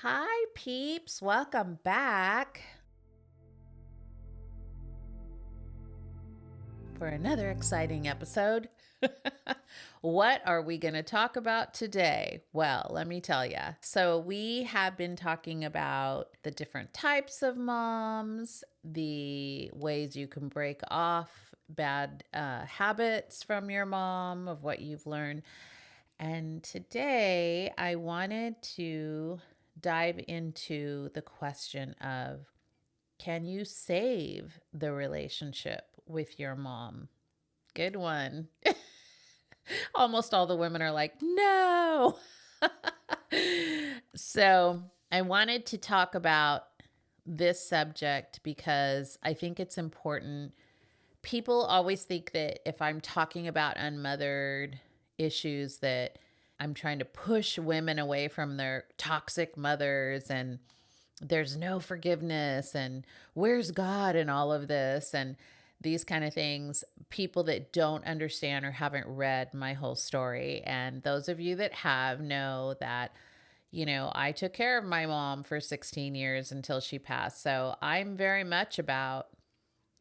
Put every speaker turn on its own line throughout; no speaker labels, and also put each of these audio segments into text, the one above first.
Hi, peeps. Welcome back for another exciting episode. What are we going to talk about today? Well, let me tell you. So, we have been talking about the different types of moms, the ways you can break off bad habits from your mom, of what you've learned. And today I wanted to dive into the question of, can you save the relationship with your mom? Good one. Almost all the women are like, no. So I wanted to talk about this subject because I think it's important. People always think that if I'm talking about unmothered issues, that I'm trying to push women away from their toxic mothers and there's no forgiveness and where's God in all of this and these kind of things. People that don't understand or haven't read my whole story, and those of you that have know that, I took care of my mom for 16 years until she passed. So I'm very much about,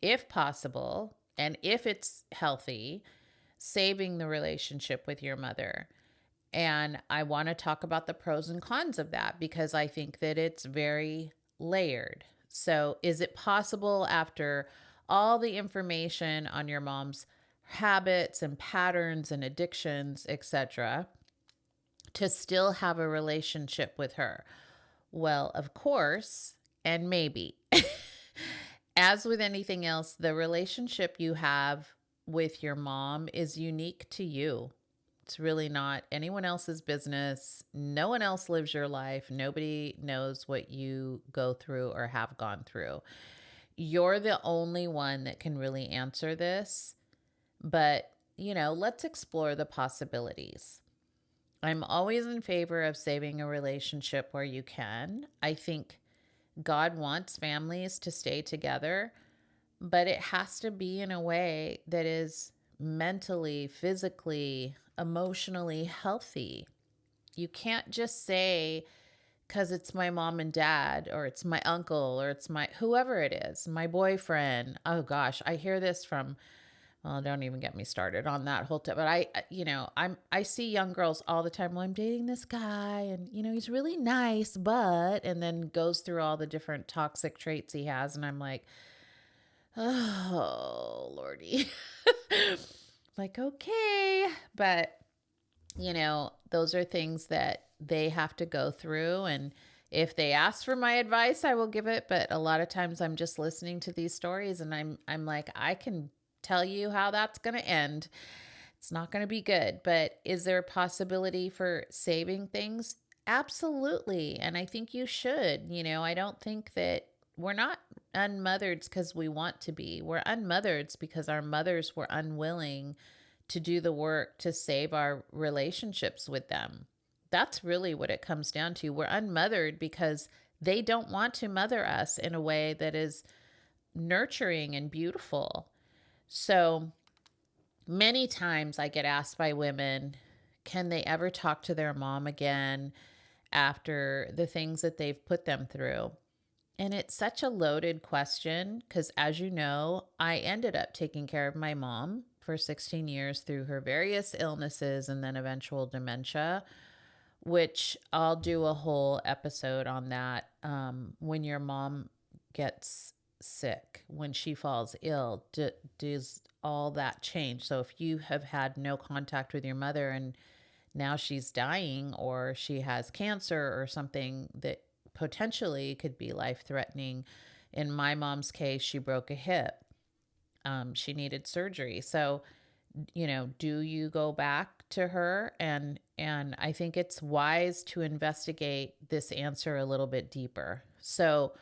if possible, and if it's healthy, saving the relationship with your mother. And I want to talk about the pros and cons of that because I think that it's very layered. So, is it possible after all the information on your mom's habits and patterns and addictions, etc., to still have a relationship with her? Well, of course, and maybe. As with anything else, the relationship you have with your mom is unique to you. It's really not anyone else's business. No one else lives your life. Nobody knows what you go through or have gone through. You're the only one that can really answer this. But, let's explore the possibilities. I'm always in favor of saving a relationship where you can. I think God wants families to stay together, but it has to be in a way that is mentally, physically, emotionally healthy. You can't just say, because it's my mom and dad, or it's my uncle, or it's my whoever it is, my boyfriend. Oh gosh, I hear this from, well, don't even get me started on that whole time. But I see young girls all the time. Well, I'm dating this guy and, he's really nice, and then goes through all the different toxic traits he has. And I'm like, oh, Lordy. Like, okay. But, those are things that they have to go through. And if they ask for my advice, I will give it. But a lot of times I'm just listening to these stories and I'm like, I can tell you how that's going to end. It's not going to be good. But is there a possibility for saving things? Absolutely. And I think you should. I don't think that we're not unmothered because we want to be. We're unmothered because our mothers were unwilling to do the work to save our relationships with them. That's really what it comes down to. We're unmothered because they don't want to mother us in a way that is nurturing and beautiful. So many times I get asked by women, can they ever talk to their mom again after the things that they've put them through? And it's such a loaded question because, as you know, I ended up taking care of my mom for 16 years through her various illnesses and then eventual dementia, which I'll do a whole episode on that. When your mom gets sick, when she falls ill, does all that change? So if you have had no contact with your mother and now she's dying or she has cancer or something that potentially could be life-threatening. In my mom's case, she broke a hip. She needed surgery. So, do you go back to her? And I think it's wise to investigate this answer a little bit deeper. So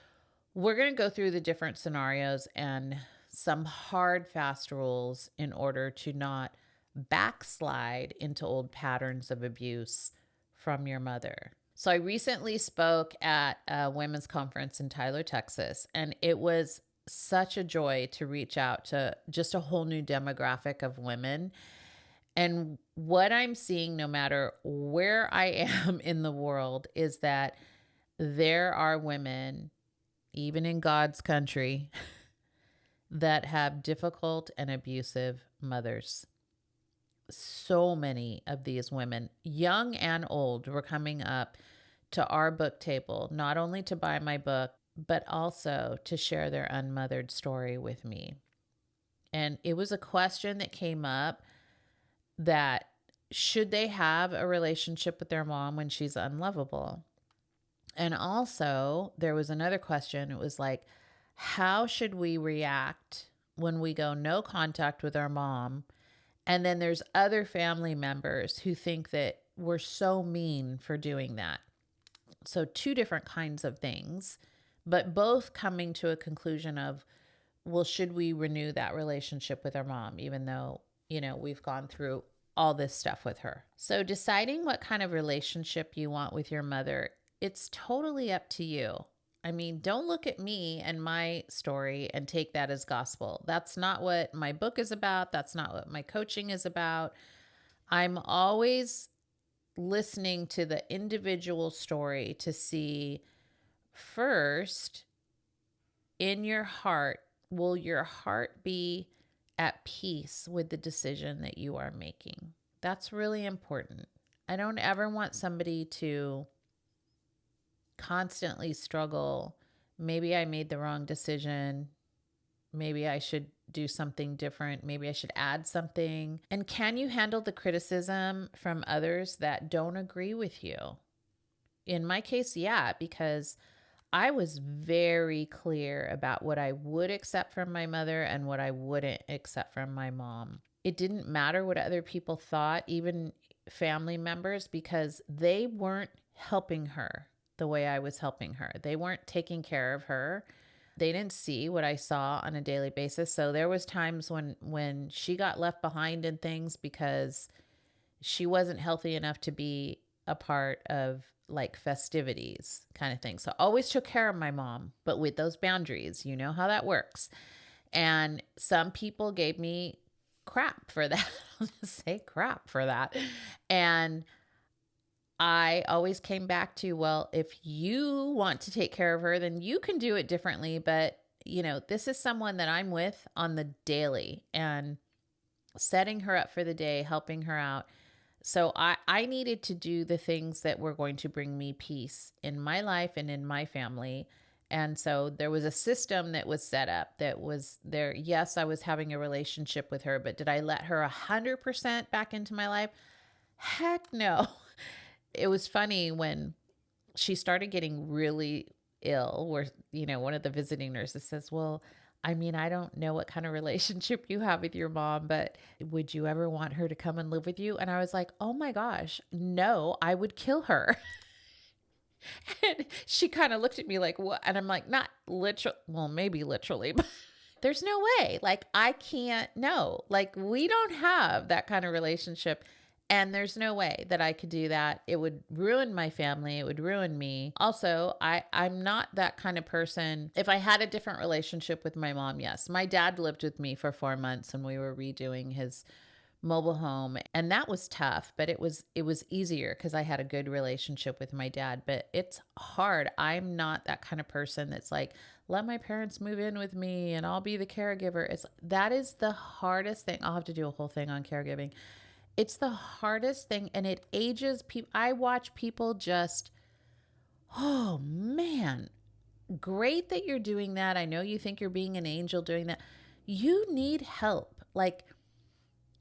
we're going to go through the different scenarios and some hard, fast rules in order to not backslide into old patterns of abuse from your mother. So I recently spoke at a women's conference in Tyler, Texas, and it was such a joy to reach out to just a whole new demographic of women. And what I'm seeing, no matter where I am in the world, is that there are women, even in God's country, that have difficult and abusive mothers. So many of these women, young and old, were coming up to our book table, not only to buy my book, but also to share their unmothered story with me. And it was a question that came up, that should they have a relationship with their mom when she's unlovable? And also, there was another question. It was like, how should we react when we go no contact with our mom? And then there's other family members who think that we're so mean for doing that. So, two different kinds of things, but both coming to a conclusion of, well, should we renew that relationship with our mom, even though, we've gone through all this stuff with her? So, deciding what kind of relationship you want with your mother, it's totally up to you. I mean, don't look at me and my story and take that as gospel. That's not what my book is about. That's not what my coaching is about. I'm always listening to the individual story to see, first, in your heart, will your heart be at peace with the decision that you are making? That's really important. I don't ever want somebody to constantly struggle. Maybe I made the wrong decision. Maybe I should do something different. Maybe I should add something. And can you handle the criticism from others that don't agree with you? In my case, yeah, because I was very clear about what I would accept from my mother and what I wouldn't accept from my mom. It didn't matter what other people thought, even family members, because they weren't helping her the way I was helping her. They weren't taking care of her. They didn't see what I saw on a daily basis. So there was times when she got left behind in things because she wasn't healthy enough to be a part of like festivities kind of thing. So I always took care of my mom, but with those boundaries. You know how that works. And some people gave me crap for that. I'll just say crap for that. And I always came back to, well, if you want to take care of her, then you can do it differently. But, this is someone that I'm with on the daily, and setting her up for the day, helping her out. So I needed to do the things that were going to bring me peace in my life and in my family. And so there was a system that was set up that was there. Yes, I was having a relationship with her, but did I let her 100% back into my life? Heck no. It was funny when she started getting really ill, where, one of the visiting nurses says, well, I mean, I don't know what kind of relationship you have with your mom, but would you ever want her to come and live with you? And I was like, oh my gosh, no, I would kill her. And she kind of looked at me like, what? And I'm like, not literal, well, maybe literally, but there's no way. Like, I can't, no, like, we don't have that kind of relationship. And there's no way that I could do that. It would ruin my family. It would ruin me. Also, I'm not that kind of person. If I had a different relationship with my mom, yes. My dad lived with me for 4 months and we were redoing his mobile home. And that was tough, but it was easier because I had a good relationship with my dad. But it's hard. I'm not that kind of person that's like, let my parents move in with me and I'll be the caregiver. That is the hardest thing. I'll have to do a whole thing on caregiving. It's the hardest thing, and it ages people. I watch people just, oh man, great that you're doing that. I know you think you're being an angel doing that. You need help. Like,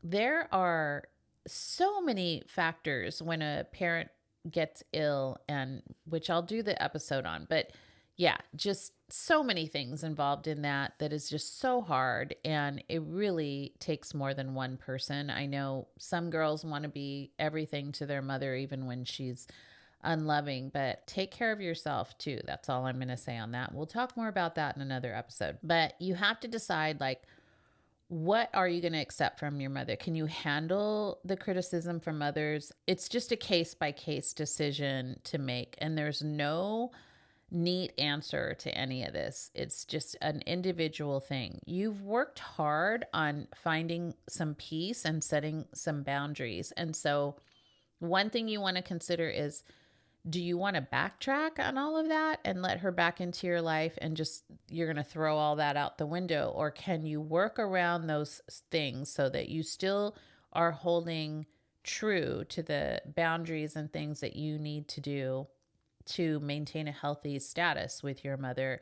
there are so many factors when a parent gets ill, and which I'll do the episode on, but yeah, just so many things involved in that is just so hard. And it really takes more than one person. I know some girls want to be everything to their mother, even when she's unloving, but take care of yourself too. That's all I'm going to say on that. We'll talk more about that in another episode, but you have to decide, like, what are you going to accept from your mother? Can you handle the criticism from others? It's just a case by case decision to make. And there's no neat answer to any of this. It's just an individual thing. You've worked hard on finding some peace and setting some boundaries. And so one thing you want to consider is, Do you want to backtrack on all of that and let her back into your life and just you're going to throw all that out the window? Or can you work around those things so that you still are holding true to the boundaries and things that you need to do to maintain a healthy status with your mother?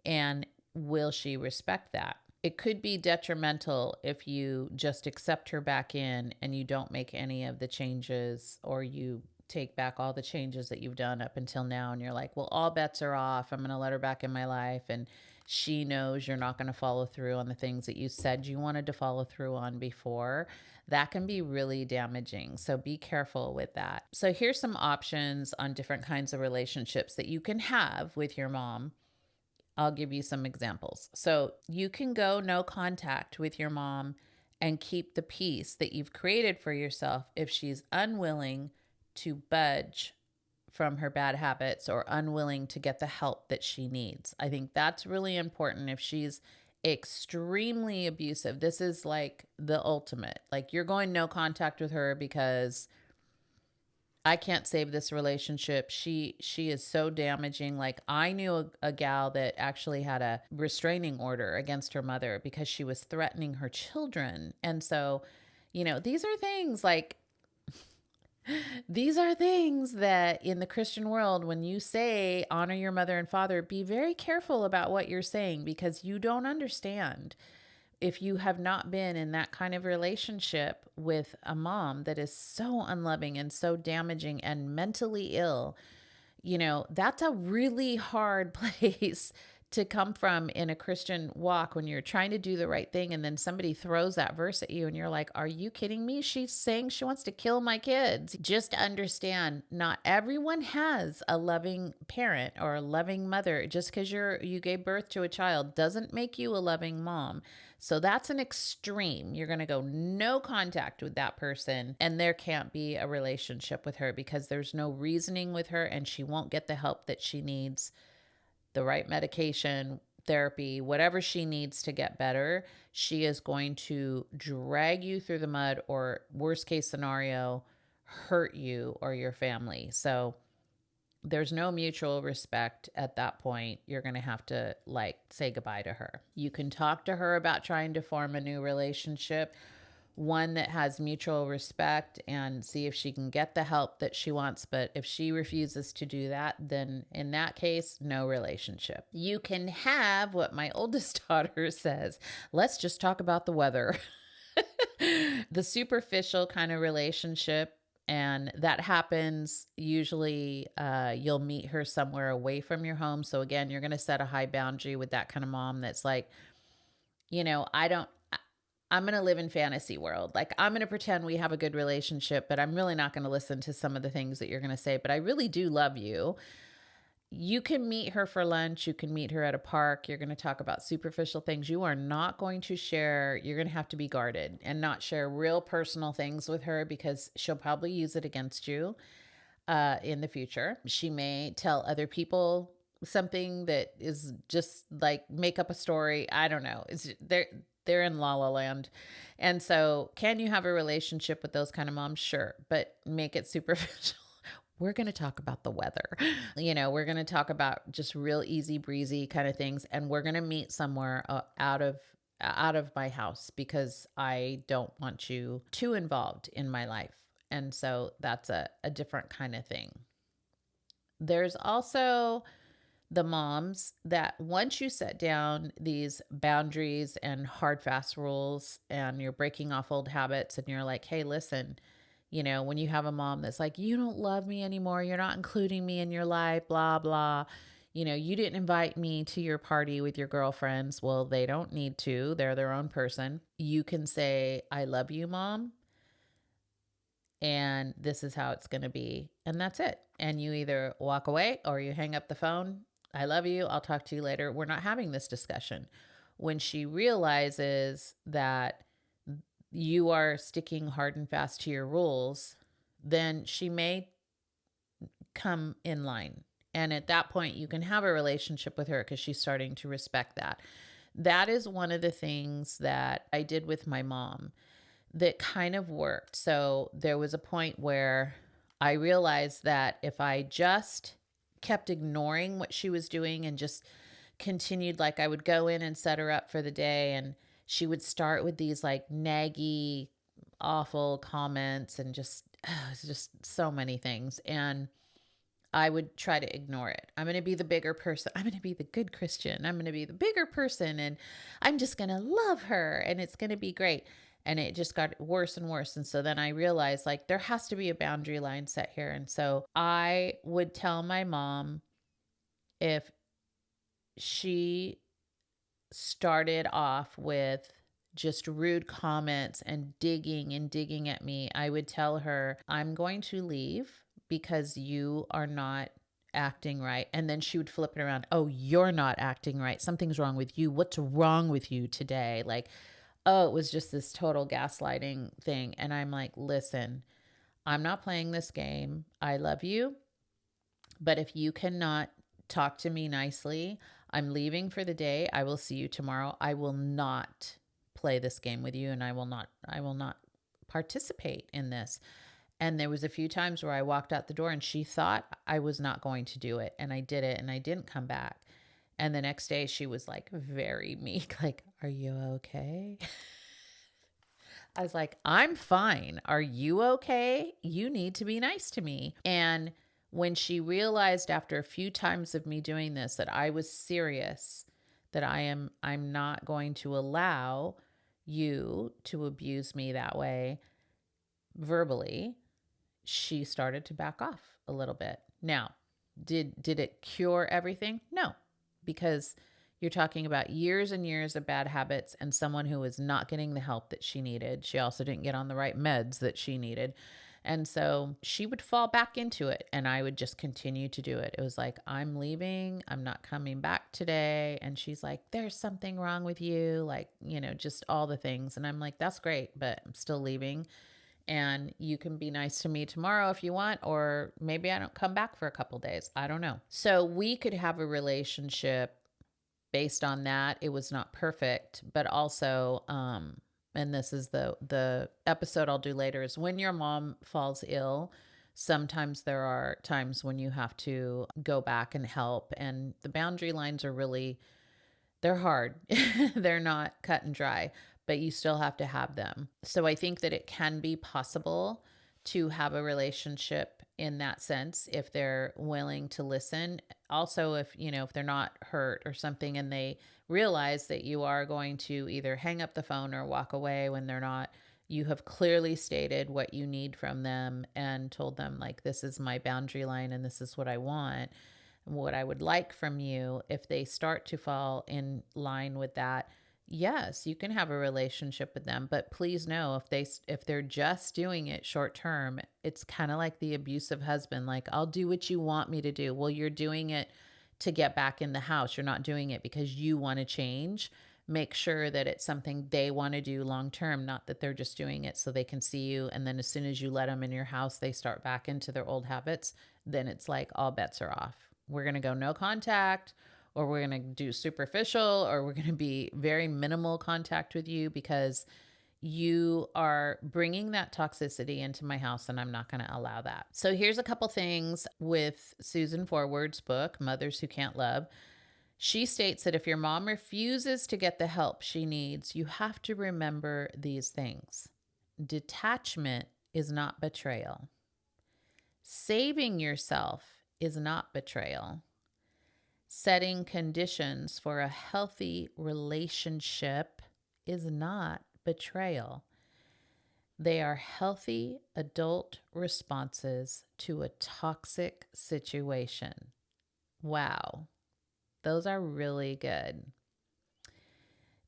And will she respect that? It could be detrimental if you just accept her back in and you don't make any of the changes, or you take back all the changes that you've done up until now and you're like, well, all bets are off. I'm going to let her back in my life. And she knows you're not going to follow through on the things that you said you wanted to follow through on before. That can be really damaging. So be careful with that. So here's some options on different kinds of relationships that you can have with your mom. I'll give you some examples. So you can go no contact with your mom and keep the peace that you've created for yourself if she's unwilling to budge from her bad habits or unwilling to get the help that she needs. I think that's really important. If she's extremely abusive, this is like the ultimate. Like, you're going no contact with her because I can't save this relationship. She is so damaging. Like, I knew a gal that actually had a restraining order against her mother because she was threatening her children. And so, these are things like, these are things that in the Christian world, when you say honor your mother and father, be very careful about what you're saying, because you don't understand. If you have not been in that kind of relationship with a mom that is so unloving and so damaging and mentally ill, that's a really hard place to come from in a Christian walk, when you're trying to do the right thing and then somebody throws that verse at you and you're like, are you kidding me? She's saying she wants to kill my kids. Just understand, not everyone has a loving parent or a loving mother. Just because you gave birth to a child doesn't make you a loving mom. So that's an extreme. You're going to go no contact with that person, and there can't be a relationship with her because there's no reasoning with her, and she won't get the help that she needs, the right medication, therapy, whatever she needs to get better. She is going to drag you through the mud, or worst case scenario, hurt you or your family. So there's no mutual respect at that point. You're going to have to say goodbye to her. You can talk to her about trying to form a new relationship, one that has mutual respect, and see if she can get the help that she wants. But if she refuses to do that, then in that case, no relationship. You can have what my oldest daughter says, let's just talk about the weather. The superficial kind of relationship. And that happens usually, you'll meet her somewhere away from your home. So again, you're going to set a high boundary with that kind of mom that's like, I'm going to live in fantasy world. Like, I'm going to pretend we have a good relationship, but I'm really not going to listen to some of the things that you're going to say, but I really do love you. You can meet her for lunch. You can meet her at a park. You're going to talk about superficial things. You are not going to share. You're going to have to be guarded and not share real personal things with her, because she'll probably use it against you in the future. She may tell other people something that is just like, make up a story. I don't know. They're in La La Land. And so can you have a relationship with those kind of moms? Sure. But make it superficial. We're going to talk about the weather. We're going to talk about just real easy breezy kind of things. And we're going to meet somewhere out of my house, because I don't want you too involved in my life. And so that's a different kind of thing. There's also the moms that once you set down these boundaries and hard, fast rules, and you're breaking off old habits, and you're like, hey, listen, when you have a mom that's like, you don't love me anymore, you're not including me in your life, blah, blah. You didn't invite me to your party with your girlfriends. Well, they don't need to. They're their own person. You can say, I love you, Mom, and this is how it's going to be. And that's it. And you either walk away or you hang up the phone. I love you. I'll talk to you later. We're not having this discussion. When she realizes that you are sticking hard and fast to your rules, then she may come in line. And at that point, you can have a relationship with her because she's starting to respect that. That is one of the things that I did with my mom that kind of worked. So there was a point where I realized that if I just kept ignoring what she was doing and just continued, like I would go in and set her up for the day, and she would start with these like naggy, awful comments and just, it's just so many things. And I would try to ignore it. I'm going to be the bigger person. I'm going to be the good Christian. I'm going to be the bigger person, and I'm just going to love her, and it's going to be great. And it just got worse and worse. And so then I realized like there has to be a boundary line set here. And so I would tell my mom if she started off with just rude comments and digging at me, I would tell her, I'm going to leave because you are not acting right. And then she would flip it around. Oh, you're not acting right. Something's wrong with you. What's wrong with you today? Like, oh, it was just this total gaslighting thing. And I'm like, listen, I'm not playing this game. I love you. But if you cannot talk to me nicely, I'm leaving for the day. I will see you tomorrow. I will not play this game with you, and I will not participate in this. And there was a few times where I walked out the door and she thought I was not going to do it, and I did it, and I didn't come back. And the next day she was like very meek, like, are you okay? I was like, I'm fine. Are you okay? You need to be nice to me. And when she realized after a few times of me doing this that I was serious, that I'm not going to allow you to abuse me that way verbally, she started to back off a little bit. Now, did it cure everything? No, because you're talking about years and years of bad habits and someone who was not getting the help that she needed. She also didn't get on the right meds that she needed. And so she would fall back into it, and I would just continue to do it. It was like, I'm leaving. I'm not coming back today. And she's like, there's something wrong with you. Like, just all the things. And I'm like, that's great, but I'm still leaving. And you can be nice to me tomorrow if you want, or maybe I don't come back for a couple days. I don't know. So we could have a relationship based on that. It was not perfect, but also, and this is the episode I'll do later, is when your mom falls ill, sometimes there are times when you have to go back and help. And the boundary lines are really, they're hard. They're not cut and dry, but you still have to have them. So I think that it can be possible to have a relationship in that sense if they're willing to listen. Also, if they're not hurt or something, and they realize that you are going to either hang up the phone or walk away when they're not, you have clearly stated what you need from them and told them, like, this is my boundary line and this is what I want and what I would like from you. If they start to fall in line with that, yes, you can have a relationship with them, but please know if they're just doing it short term, it's kind of like the abusive husband. Like, I'll do what you want me to do. Well, you're doing it to get back in the house. You're not doing it because you want to change. Make sure that it's something they want to do long term, not that they're just doing it so they can see you. And then as soon as you let them in your house, they start back into their old habits. Then it's like all bets are off. We're going to go no contact, or we're going to do superficial, or we're going to be very minimal contact with you because you are bringing that toxicity into my house, and I'm not going to allow that. So here's a couple things with Susan Forward's book, Mothers Who Can't Love. She states that if your mom refuses to get the help she needs, you have to remember these things. Detachment is not betrayal. Saving yourself is not betrayal. Setting conditions for a healthy relationship is not betrayal. They are healthy adult responses to a toxic situation. Wow, those are really good.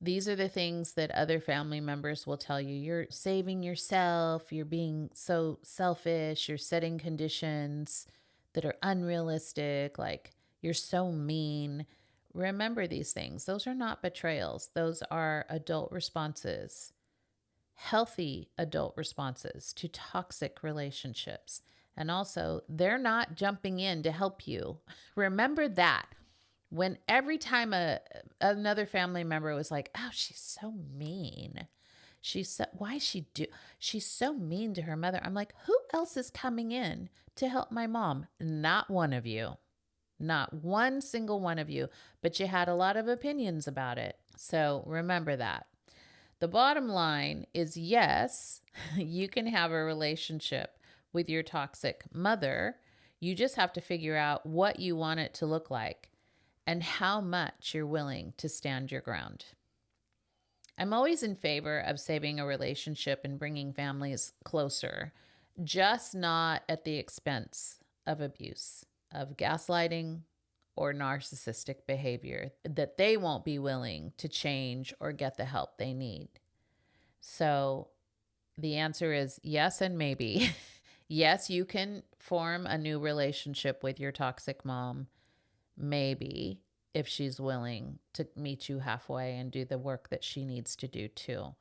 These are the things that other family members will tell you. You're saving yourself. You're being so selfish. You're setting conditions that are unrealistic. Like, you're so mean. Remember these things. Those are not betrayals. Those are adult responses, healthy adult responses to toxic relationships. And also, they're not jumping in to help you. Remember that. When every time another family member was like, oh, she's so mean, why is she's so mean to her mother. I'm like, who else is coming in to help my mom? Not one of you. Not one single one of you, but you had a lot of opinions about it. So remember that. The bottom line is yes, you can have a relationship with your toxic mother. You just have to figure out what you want it to look like and how much you're willing to stand your ground. I'm always in favor of saving a relationship and bringing families closer, just not at the expense of abuse, of gaslighting, or narcissistic behavior that they won't be willing to change or get the help they need. So the answer is yes and maybe. Yes, you can form a new relationship with your toxic mom, maybe, if she's willing to meet you halfway and do the work that she needs to do too.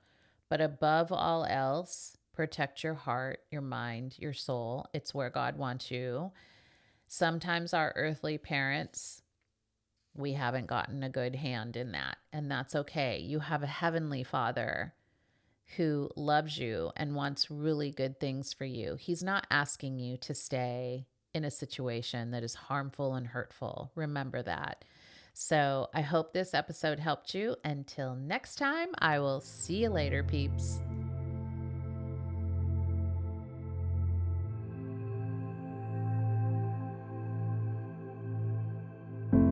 But above all else, protect your heart, your mind, your soul. It's where God wants you. Sometimes our earthly parents, we haven't gotten a good hand in that, and that's okay. You have a heavenly Father who loves you and wants really good things for you. He's not asking you to stay in a situation that is harmful and hurtful. Remember that. So I hope this episode helped you. Until next time, I will see you later, peeps.